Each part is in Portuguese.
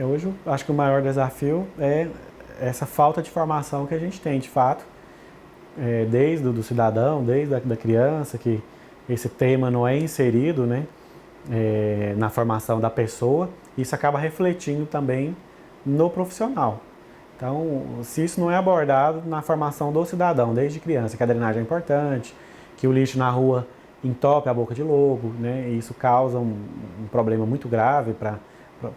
Hoje, eu acho que o maior desafio é essa falta de formação que a gente tem, de fato, desde o do cidadão, desde da criança, que esse tema não é inserido, né, na formação da pessoa, isso acaba refletindo também no profissional. Então, se isso não é abordado na formação do cidadão, desde criança, que a drenagem é importante, que o lixo na rua entope a boca de lobo, né, e isso causa um problema muito grave para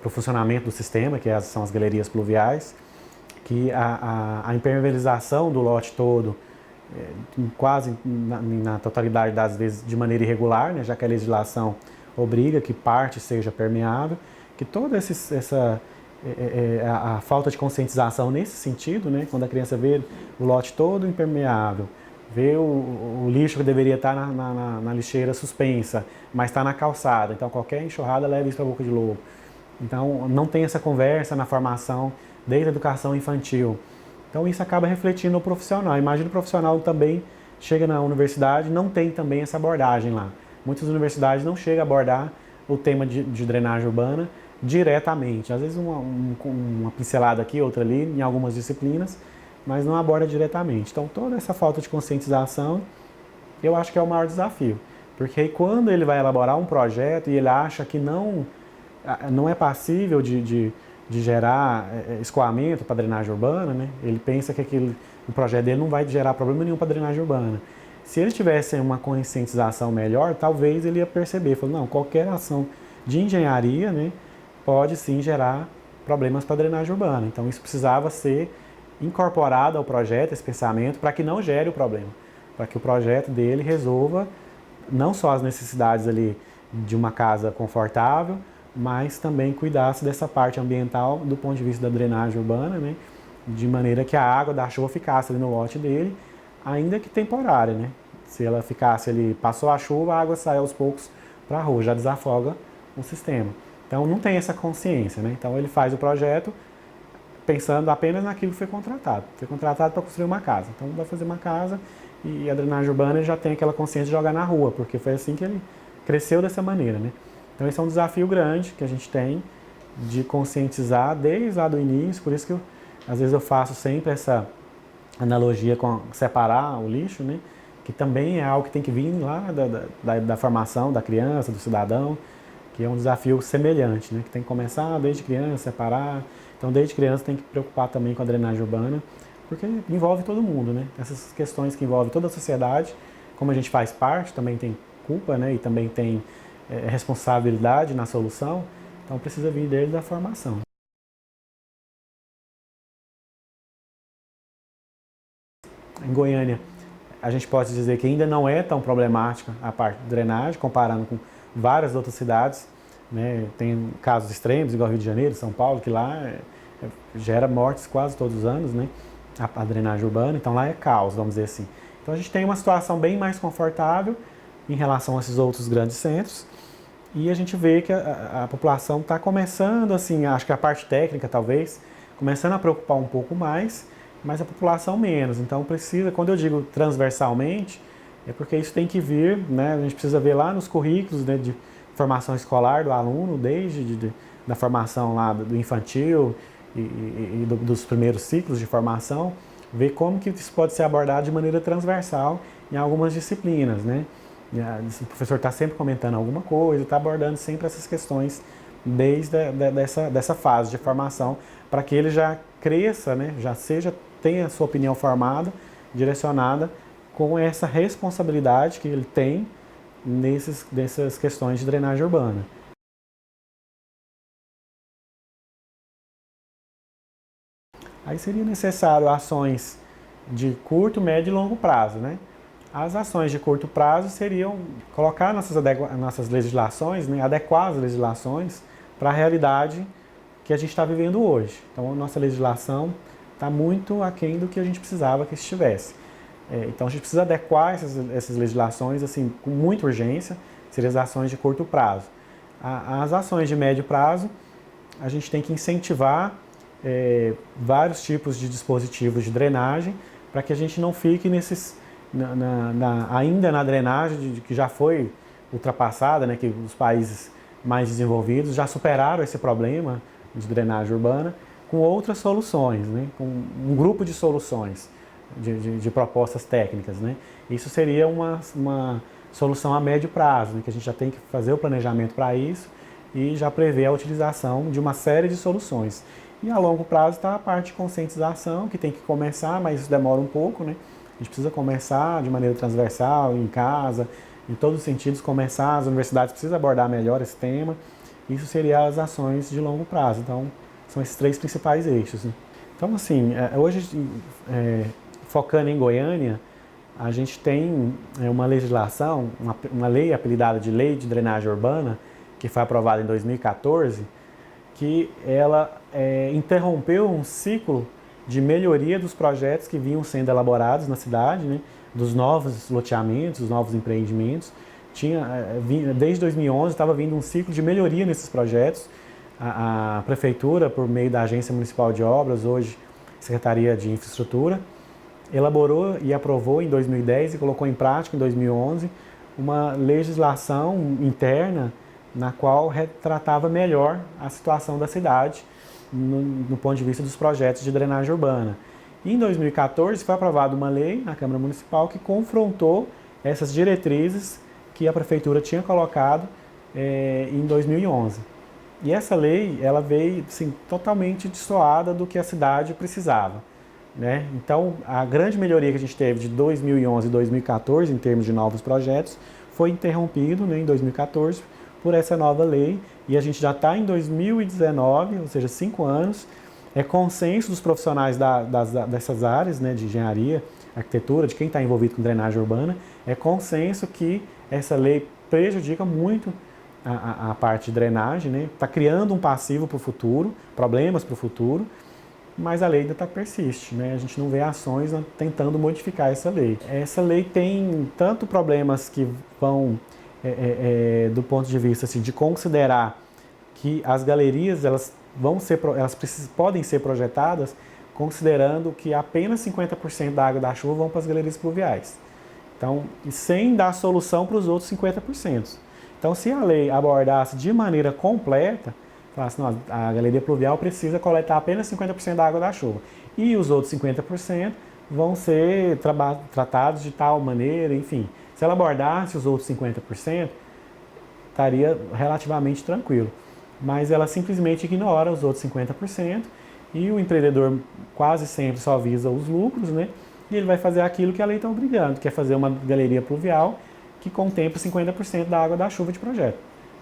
o funcionamento do sistema, que são as galerias pluviais, que a impermeabilização do lote todo, quase na totalidade das vezes de maneira irregular, né, já que a legislação obriga que parte seja permeável, que toda a falta de conscientização nesse sentido, né, quando a criança vê o lote todo impermeável, vê o lixo que deveria estar na lixeira suspensa, mas está na calçada, então qualquer enxurrada leva isso para a boca de lobo. Então não tem essa conversa na formação desde a educação infantil. Então isso acaba refletindo no profissional. Imagina o profissional também chega na universidade, não tem também essa abordagem lá. Muitas universidades não chegam a abordar o tema de drenagem urbana diretamente. Às vezes uma pincelada aqui, outra ali, em algumas disciplinas, mas não aborda diretamente. Então toda essa falta de conscientização, eu acho que é o maior desafio. Porque aí quando ele vai elaborar um projeto e ele acha que não é passível de gerar escoamento para drenagem urbana, né? Ele pensa que o projeto dele não vai gerar problema nenhum para drenagem urbana. Se ele tivesse uma conscientização melhor, talvez ele ia perceber, falou, não, qualquer ação de engenharia, né, pode sim gerar problemas para drenagem urbana. Então isso precisava ser incorporado ao projeto, esse pensamento, para que não gere o problema, para que o projeto dele resolva não só as necessidades ali de uma casa confortável, mas também cuidasse dessa parte ambiental do ponto de vista da drenagem urbana, né? De maneira que a água da chuva ficasse ali no lote dele, ainda que temporária, né? Se ela ficasse ali, passou a chuva, a água sai aos poucos para a rua, já desafoga o sistema. Então não tem essa consciência, né? Então ele faz o projeto pensando apenas naquilo que foi contratado. Foi contratado para construir uma casa. Então vai fazer uma casa e a drenagem urbana ele já tem aquela consciência de jogar na rua, porque foi assim que ele cresceu dessa maneira, né? Então esse é um desafio grande que a gente tem de conscientizar desde lá do início, por isso que às vezes eu faço sempre essa analogia com separar o lixo, né? Que também é algo que tem que vir lá da formação da criança, do cidadão, que é um desafio semelhante, né? Que tem que começar desde criança, separar. Então desde criança tem que preocupar também com a drenagem urbana, porque envolve todo mundo, né? Essas questões que envolvem toda a sociedade, como a gente faz parte, também tem culpa, né? E também tem responsabilidade na solução, então precisa vir desde a formação. Em Goiânia, a gente pode dizer que ainda não é tão problemática a parte de drenagem, comparando com várias outras cidades, né? Tem casos extremos, igual Rio de Janeiro, São Paulo, que lá gera mortes quase todos os anos, né? A drenagem urbana, então lá é caos, vamos dizer assim. Então a gente tem uma situação bem mais confortável em relação a esses outros grandes centros, e a gente vê que a população está começando, assim, acho que a parte técnica talvez, começando a preocupar um pouco mais, mas a população menos. Então precisa, quando eu digo transversalmente, é porque isso tem que vir, né? A gente precisa ver lá nos currículos, né, de formação escolar do aluno, desde da formação lá do infantil dos primeiros ciclos de formação, ver como que isso pode ser abordado de maneira transversal em algumas disciplinas, né? O professor está sempre comentando alguma coisa, está abordando sempre essas questões desde dessa fase de formação, para que ele já cresça, né, tenha a sua opinião formada, direcionada, com essa responsabilidade que ele tem nessas questões de drenagem urbana. Aí seria necessário ações de curto, médio e longo prazo, né? As ações de curto prazo seriam colocar nossas legislações, né, adequar as legislações para a realidade que a gente está vivendo hoje. Então, a nossa legislação está muito aquém do que a gente precisava que estivesse. Então, a gente precisa adequar essas legislações assim, com muita urgência, seriam as ações de curto prazo. As ações de médio prazo, a gente tem que incentivar vários tipos de dispositivos de drenagem para que a gente não fique ainda na drenagem que já foi ultrapassada, né, que os países mais desenvolvidos já superaram esse problema de drenagem urbana com outras soluções, né? Com um grupo de soluções, de propostas técnicas, né? Isso seria uma solução a médio prazo, né? Que a gente já tem que fazer o planejamento para isso e já prever a utilização de uma série de soluções. E a longo prazo está a parte de conscientização, que tem que começar, mas isso demora um pouco, né? A gente precisa começar de maneira transversal, em casa, em todos os sentidos, começar, as universidades precisam abordar melhor esse tema. Isso seria as ações de longo prazo. Então, são esses 3 principais eixos, né? Então, assim, hoje, focando em Goiânia, a gente tem uma legislação, uma lei apelidada de Lei de Drenagem Urbana, que foi aprovada em 2014, que ela interrompeu um ciclo de melhoria dos projetos que vinham sendo elaborados na cidade, né, dos novos loteamentos, dos novos empreendimentos. Desde 2011 estava vindo um ciclo de melhoria nesses projetos. A Prefeitura, por meio da Agência Municipal de Obras, hoje Secretaria de Infraestrutura, elaborou e aprovou em 2010 e colocou em prática em 2011 uma legislação interna na qual retratava melhor a situação da cidade no ponto de vista dos projetos de drenagem urbana. E em 2014 foi aprovada uma lei na Câmara Municipal que confrontou essas diretrizes que a Prefeitura tinha colocado em 2011. E essa lei, ela veio assim, totalmente destoada do que a cidade precisava, né? Então, a grande melhoria que a gente teve de 2011 e 2014, em termos de novos projetos, foi interrompido, né, em 2014 por essa nova lei, e a gente já está em 2019, ou seja, 5 anos. É consenso dos profissionais dessas áreas, né, de engenharia, arquitetura, de quem está envolvido com drenagem urbana, é consenso que essa lei prejudica muito a parte de drenagem, né? Está criando um passivo para o futuro, problemas para o futuro, mas a lei ainda persiste, né? A gente não vê ações tentando modificar essa lei. Essa lei tem tanto problemas que vão, do ponto de vista assim, de considerar que as galerias elas podem ser projetadas considerando que apenas 50% da água da chuva vão para as galerias pluviais. Então, sem dar solução para os outros 50%. Então, se a lei abordasse de maneira completa, falasse, não, a galeria pluvial precisa coletar apenas 50% da água da chuva e os outros 50% vão ser tratados de tal maneira, enfim. Se ela abordasse os outros 50%, estaria relativamente tranquilo. Mas ela simplesmente ignora os outros 50% e o empreendedor quase sempre só visa os lucros, né? E ele vai fazer aquilo que a lei está obrigando, que é fazer uma galeria pluvial que contempla 50% da água da chuva de projeto.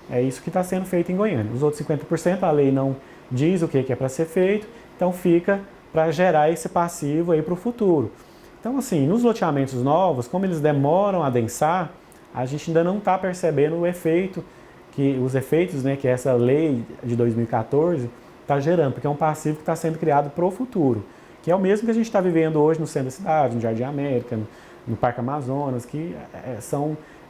É isso que está sendo feito em Goiânia. Os outros 50% a lei não diz o que é para ser feito, então fica para gerar esse passivo aí para o futuro. Então, assim, nos loteamentos novos, como eles demoram a densar, a gente ainda não está percebendo os efeitos, né, que essa lei de 2014 está gerando, porque é um passivo que está sendo criado para o futuro, que é o mesmo que a gente está vivendo hoje no centro da cidade, no Jardim América, no Parque Amazonas, que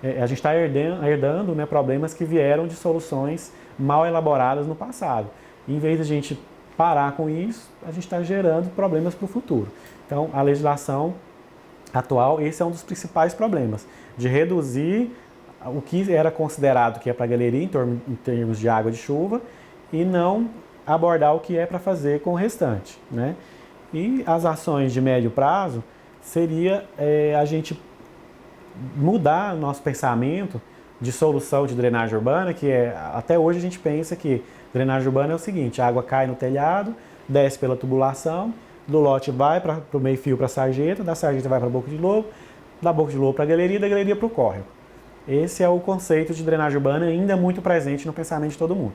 a gente está herdando, né, problemas que vieram de soluções mal elaboradas no passado. E, em vez de a gente parar com isso, a gente está gerando problemas para o futuro. Então, a legislação atual, esse é um dos principais problemas, de reduzir o que era considerado que é para a galeria em termos de água de chuva e não abordar o que é para fazer com o restante, né? E as ações de médio prazo seria a gente mudar nosso pensamento de solução de drenagem urbana, que até hoje a gente pensa que drenagem urbana é o seguinte, a água cai no telhado, desce pela tubulação, do lote vai para o meio-fio para a sarjeta, da sarjeta vai para a boca de lobo, da boca de lobo para a galeria, da galeria para o córrego. Esse é o conceito de drenagem urbana ainda muito presente no pensamento de todo mundo.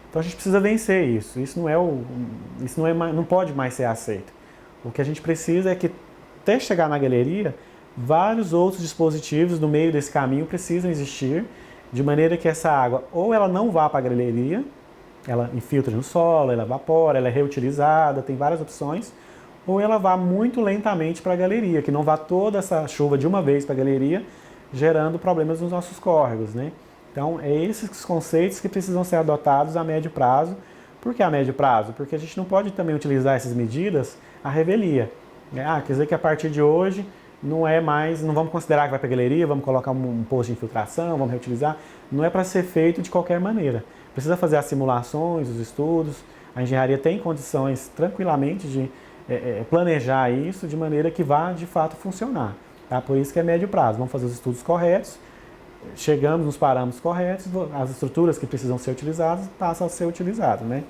Então a gente precisa vencer isso. Isso não pode mais ser aceito. O que a gente precisa é que até chegar na galeria, vários outros dispositivos no meio desse caminho precisam existir, de maneira que essa água ou ela não vá para a galeria, ela infiltra no solo, ela evapora, ela é reutilizada, tem várias opções, ou ela vá muito lentamente para a galeria, que não vá toda essa chuva de uma vez para a galeria, gerando problemas nos nossos córregos, né? Então, esses conceitos que precisam ser adotados a médio prazo. Por que a médio prazo? Porque a gente não pode também utilizar essas medidas à revelia. Quer dizer que a partir de hoje não vamos considerar que vai para a galeria, vamos colocar um posto de infiltração, vamos reutilizar. Não é para ser feito de qualquer maneira. Precisa fazer as simulações, os estudos, A engenharia tem condições tranquilamente de planejar isso de maneira que vá de fato funcionar. Tá? Por isso que é médio prazo. Vamos fazer os estudos corretos, chegamos nos parâmetros corretos, as estruturas que precisam ser utilizadas passam a ser utilizadas, né?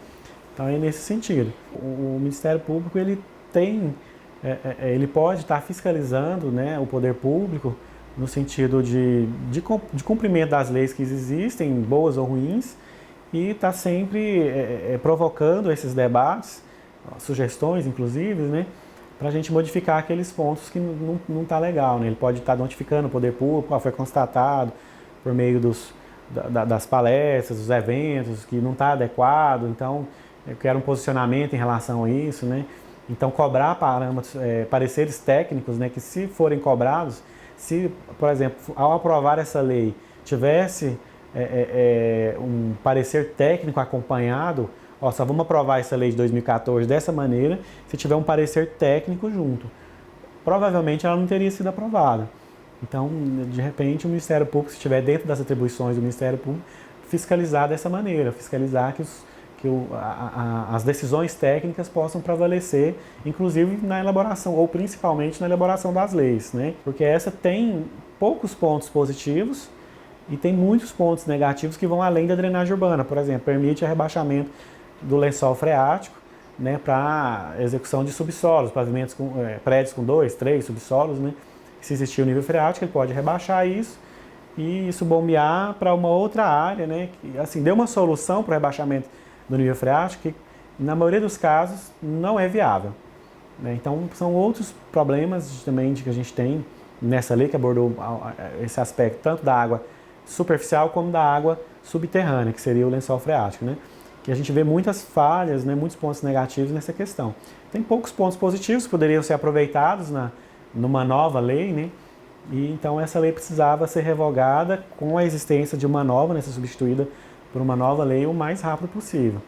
Então é nesse sentido. O Ministério Público ele pode estar fiscalizando, né, o poder público no sentido de cumprimento das leis que existem, boas ou ruins, e está sempre provocando esses debates, sugestões inclusive, né, para a gente modificar aqueles pontos que não está legal. Né? Ele pode estar notificando o poder público, foi constatado por meio das palestras, dos eventos, que não está adequado, então eu quero um posicionamento em relação a isso. Né? Então cobrar parâmetros, pareceres técnicos, né, que se forem cobrados, se, por exemplo, ao aprovar essa lei, tivesse um parecer técnico acompanhado, só vamos aprovar essa lei de 2014 dessa maneira, se tiver um parecer técnico junto. Provavelmente ela não teria sido aprovada. Então, de repente, o Ministério Público, se estiver dentro das atribuições do Ministério Público, fiscalizar dessa maneira, fiscalizar que as decisões técnicas possam prevalecer, inclusive na elaboração, ou principalmente na elaboração das leis, né? Porque essa tem poucos pontos positivos e tem muitos pontos negativos que vão além da drenagem urbana. Por exemplo, permite o rebaixamento do lençol freático, né, para execução de subsolos, pavimentos prédios com 2, 3 subsolos, né? Se existir o nível freático, ele pode rebaixar isso e isso bombear para uma outra área, né? Que, assim, deu uma solução para o rebaixamento do nível freático que, na maioria dos casos, não é viável. Né? Então, são outros problemas também que a gente tem nessa lei que abordou esse aspecto, tanto da água superficial como da água subterrânea, que seria o lençol freático, né? Que a gente vê muitas falhas, né, muitos pontos negativos nessa questão. Tem poucos pontos positivos que poderiam ser aproveitados numa nova lei, né? E então essa lei precisava ser revogada com a existência de uma nova, né, ser substituída por uma nova lei o mais rápido possível.